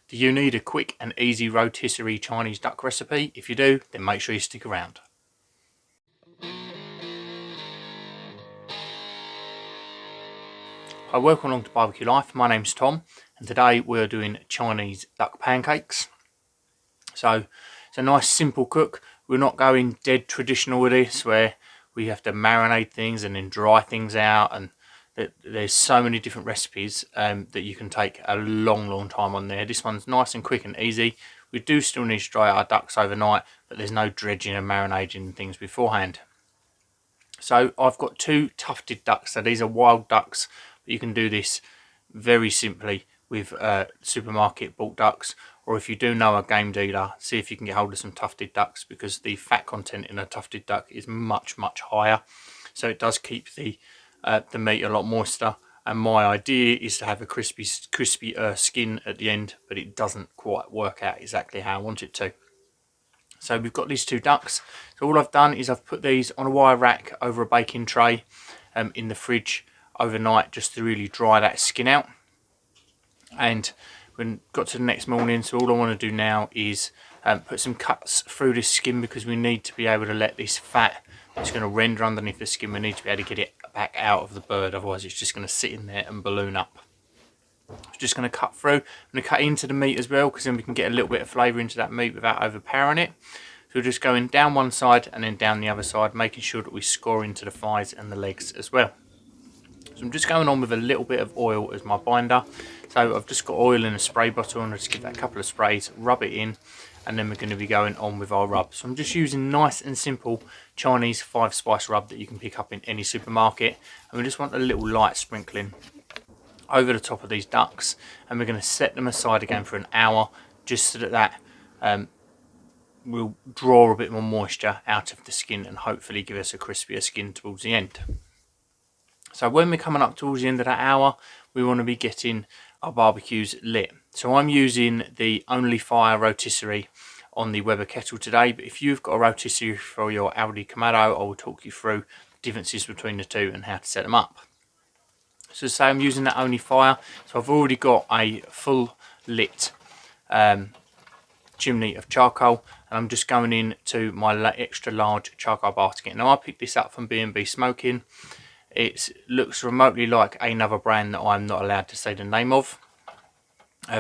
Do you need a quick and easy rotisserie Chinese duck recipe? If you do, then make sure you stick around. Hi, welcome along to Barbecue Life. My name's Tom, and today we're doing Chinese duck pancakes. So it's a nice simple cook. We're not going dead traditional with this, where we have to marinate things and then dry things out, and there's so many different recipes that you can take a long time on there. This one's nice and quick and easy. We do still need to dry our ducks overnight, but there's no dredging and marinating things beforehand. So I've got two tufted ducks. So these are wild ducks, but you can do this very simply with supermarket bought ducks, or if you do know a game dealer, see if you can get hold of some tufted ducks, because the fat content in a tufted duck is much higher, so it does keep the meat a lot moister. And my idea is to have a crispy skin at the end, but it doesn't quite work out exactly how I want it to. So we've got these two ducks. So all I've done is I've put these on a wire rack over a baking tray in the fridge overnight, just to really dry that skin out. And when got to the next morning, so all I want to do now is put some cuts through this skin, because we need to be able to let this fat that's going to render underneath the skin, we need to be able to get it back out of the bird, otherwise it's just going to sit in there and balloon up. I'm just going to cut through. I'm going to cut into the meat as well, because then we can get a little bit of flavour into that meat without overpowering it. So we're just going down one side and then down the other side, making sure that we score into the thighs and the legs as well. So I'm just going on with a little bit of oil as my binder. So I've just got oil in a spray bottle, and I'll just give that a couple of sprays, rub it in, and then we're going to be going on with our rub. So I'm just using nice and simple Chinese 5-spice rub that you can pick up in any supermarket, and we just want a little light sprinkling over the top of these ducks, and we're going to set them aside again for an hour, just so that will draw a bit more moisture out of the skin and hopefully give us a crispier skin towards the end. So when we're coming up towards the end of that hour, we want to be getting our barbecues lit. So I'm using the Only Fire rotisserie on the Weber kettle today, but if you've got a rotisserie for your Aldi kamado, I will talk you through the differences between the two and how to set them up. So say I'm using that Only Fire, so I've already got a full lit chimney of charcoal, and I'm just going in to my extra large charcoal basket. Now I picked this up from B&B Smoking. It looks remotely like another brand that I'm not allowed to say the name of.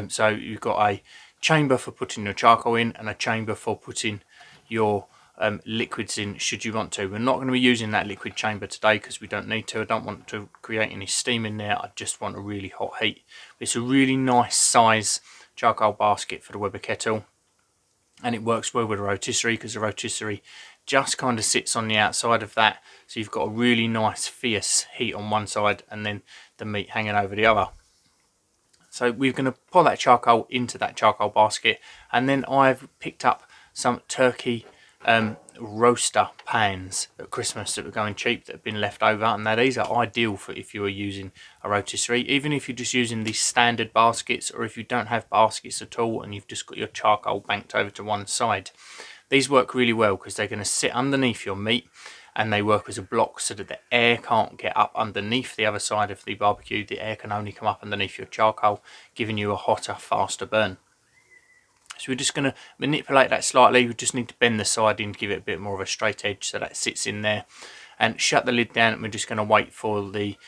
So you've got a chamber for putting your charcoal in, and a chamber for putting your liquids in should you want to. We're not going to be using that liquid chamber today because we don't need to. I don't want to create any steam in there. I just want a really hot heat. It's a really nice size charcoal basket for the Weber kettle, and it works well with a rotisserie, because the rotisserie just kind of sits on the outside of that, so you've got a really nice fierce heat on one side and then the meat hanging over the other. So we're going to pour that charcoal into that charcoal basket, and then I've picked up some turkey roaster pans at Christmas that were going cheap, that have been left over. And now these are ideal for if you are using a rotisserie, even if you're just using these standard baskets, or if you don't have baskets at all and you've just got your charcoal banked over to one side. These work really well because they're going to sit underneath your meat, and they work as a block so that the air can't get up underneath the other side of the barbecue. The air can only come up underneath your charcoal, giving you a hotter, faster burn. So we're just going to manipulate that slightly. We just need to bend the side in to give it a bit more of a straight edge, so that sits in there, and shut the lid down. And we're just going to wait for the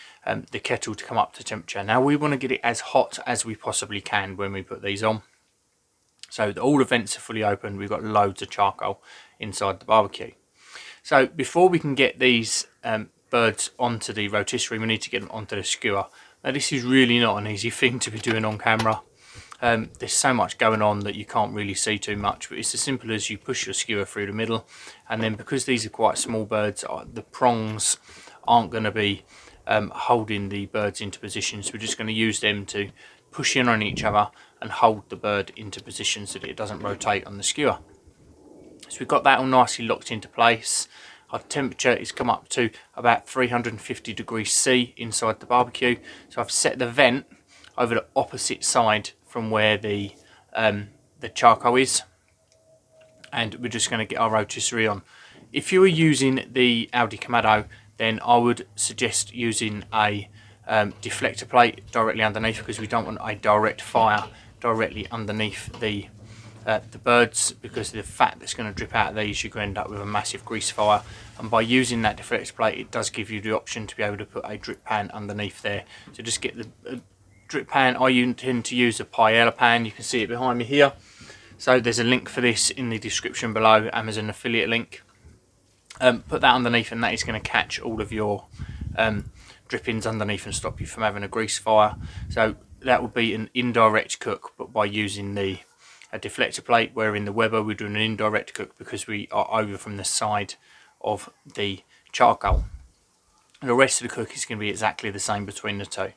kettle to come up to temperature. Now we want to get it as hot as we possibly can when we put these on. So all the vents are fully open. We've got loads of charcoal inside the barbecue. So before we can get these birds onto the rotisserie, we need to get them onto the skewer. Now this is really not an easy thing to be doing on camera. There's so much going on that you can't really see too much, but it's as simple as you push your skewer through the middle, and then because these are quite small birds, the prongs aren't going to be holding the birds into position, so we're just going to use them to push in on each other and hold the bird into position so that it doesn't rotate on the skewer. So we've got that all nicely locked into place. Our temperature is come up to about 350 degrees C inside the barbecue. So I've set the vent over the opposite side from where the charcoal is, and we're just going to get our rotisserie on. If you were using the Aldi kamado, then I would suggest using a deflector plate directly underneath, because we don't want a direct fire directly underneath the birds, because of the fat that's going to drip out of these. You can end up with a massive grease fire, and by using that deflector plate, it does give you the option to be able to put a drip pan underneath there. So just get the drip pan. I intend to use a paella pan. You can see it behind me here. So there's a link for this in the description below, Amazon affiliate link. Put that underneath, and that is going to catch all of your drippings underneath and stop you from having a grease fire. So that would be an indirect cook, but by using the deflector plate, where in the Weber we're doing an indirect cook because we are over from the side of the charcoal. The rest of the cook is going to be exactly the same between the two.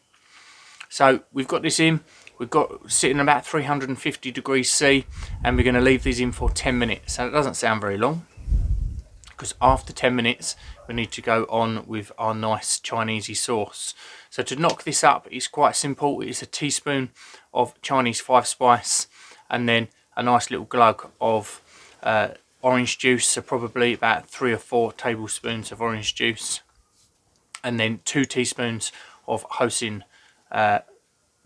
So we've got this in, we've got sitting about 350 degrees C, and we're going to leave these in for 10 minutes. So it doesn't sound very long, because after 10 minutes we need to go on with our nice Chinesey sauce. So to knock this up, it's quite simple. It's a teaspoon of Chinese 5-spice, and then a nice little glug of orange juice, so probably about 3 or 4 tablespoons of orange juice, and then 2 teaspoons of Hoisin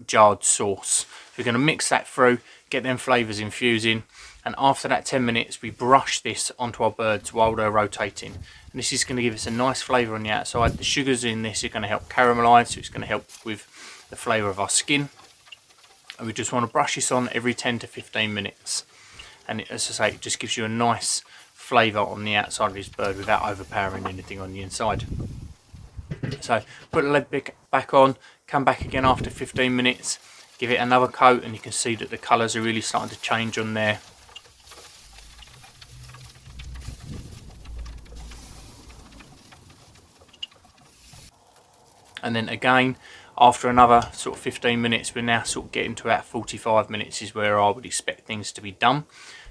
jarred sauce. We're going to mix that through, get them flavours infusing, and after that 10 minutes we brush this onto our birds while they're rotating. And this is going to give us a nice flavour on the outside. The sugars in this are going to help caramelise, so it's going to help with the flavour of our skin. And we just want to brush this on every 10 to 15 minutes. And as I say, it just gives you a nice flavour on the outside of this bird without overpowering anything on the inside. So put the lid back on, come back again after 15 minutes, give it another coat, and you can see that the colours are really starting to change on there. And then again, after another sort of 15 minutes, we're now sort of getting to about 45 minutes is where I would expect things to be done.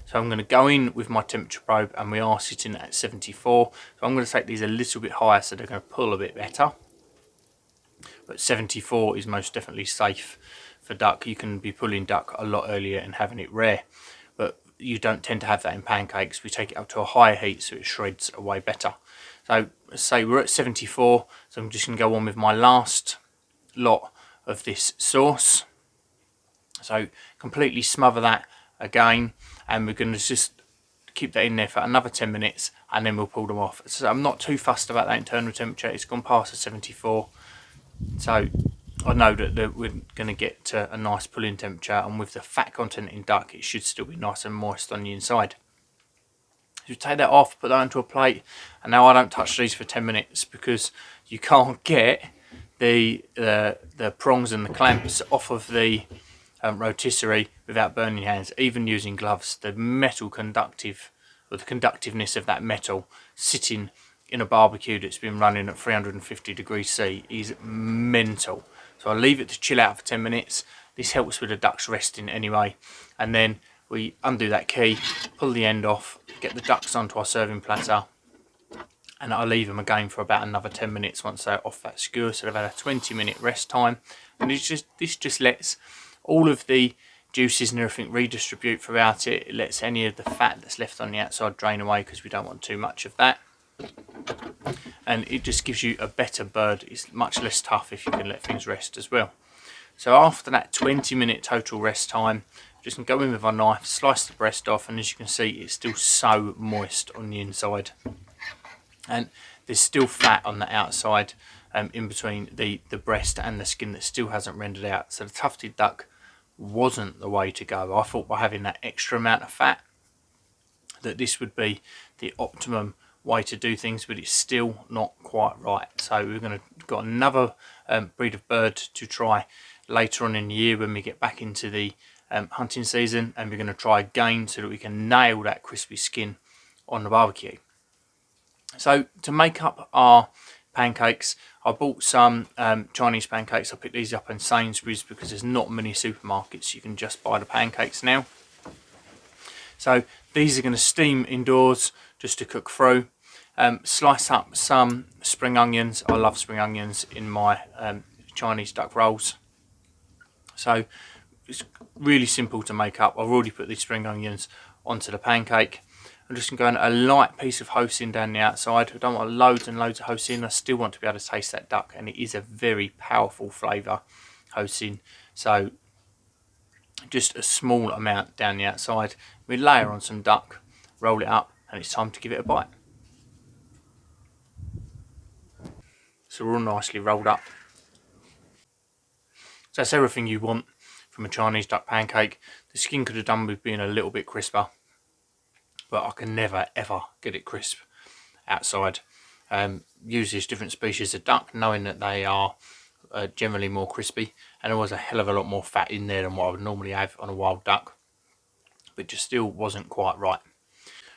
So I'm going to go in with my temperature probe, and we are sitting at 74. So I'm going to take these a little bit higher so they're going to pull a bit better. But 74 is most definitely safe for duck. You can be pulling duck a lot earlier and having it rare, but you don't tend to have that in pancakes. We take it up to a higher heat so it shreds away better. So say we're at 74, so I'm just going to go on with my last lot of this sauce. So completely smother that again, and we're going to just keep that in there for another 10 minutes, and then we'll pull them off. So I'm not too fussed about that internal temperature. It's gone past the 74, so I know that we're going to get to a nice pulling temperature, and with the fat content in duck, it should still be nice and moist on the inside. You take that off, put that onto a plate, and now I don't touch these for 10 minutes because you can't get the prongs and the clamps off of the rotisserie without burning your hands, even using gloves. The metal the conductiveness of that metal sitting in a barbecue that's been running at 350 degrees C is mental. So I leave it to chill out for 10 minutes. This helps with the ducks resting anyway, and then we undo that key, pull the end off, get the ducks onto our serving platter, and I'll leave them again for about another 10 minutes once they're off that skewer. So they've had a 20-minute rest time, and this just lets all of the juices and everything redistribute throughout it. It lets any of the fat that's left on the outside drain away, because we don't want too much of that, and it just gives you a better bird. It's much less tough if you can let things rest as well. So after that 20-minute total rest time, just going to go in with our knife, slice the breast off, and as you can see, it's still so moist on the inside, and there's still fat on the outside in between the breast and the skin that still hasn't rendered out. So the tufted duck wasn't the way to go. I thought by having that extra amount of fat that this would be the optimum way to do things, but it's still not quite right. So we're going to got another breed of bird to try later on in the year when we get back into the hunting season, and we're going to try again so that we can nail that crispy skin on the barbecue. So to make up our pancakes, I bought some Chinese pancakes. I picked these up in Sainsbury's because there's not many supermarkets you can just buy the pancakes now. So these are going to steam indoors just to cook through. Slice up some spring onions. I love spring onions in my Chinese duck rolls. So it's really simple to make up. I've already put these spring onions onto the pancake. I'm just going to go in a light piece of Hoisin down the outside. I don't want loads and loads of Hoisin. I still want to be able to taste that duck, and it is a very powerful flavour, Hoisin. So just a small amount down the outside. We layer on some duck, roll it up, and it's time to give it a bite. So we're all nicely rolled up. So that's everything you want from a Chinese duck pancake. The skin could have done with being a little bit crisper, but I can never ever get it crisp outside. Use these different species of duck, knowing that they are generally more crispy, and there was a hell of a lot more fat in there than what I would normally have on a wild duck, but just still wasn't quite right.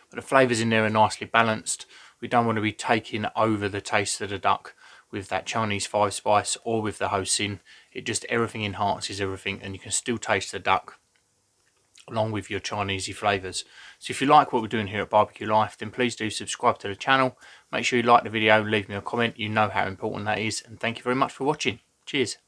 But the flavours in there are nicely balanced. We don't want to be taking over the taste of the duck with that Chinese 5 spice or with the hoisin. It just, everything enhances everything, and you can still taste the duck along with your Chinesey flavours. So if you like what we're doing here at Barbecue Life, then please do subscribe to the channel. Make sure you like the video, leave me a comment. You know how important that is, and thank you very much for watching. Cheers.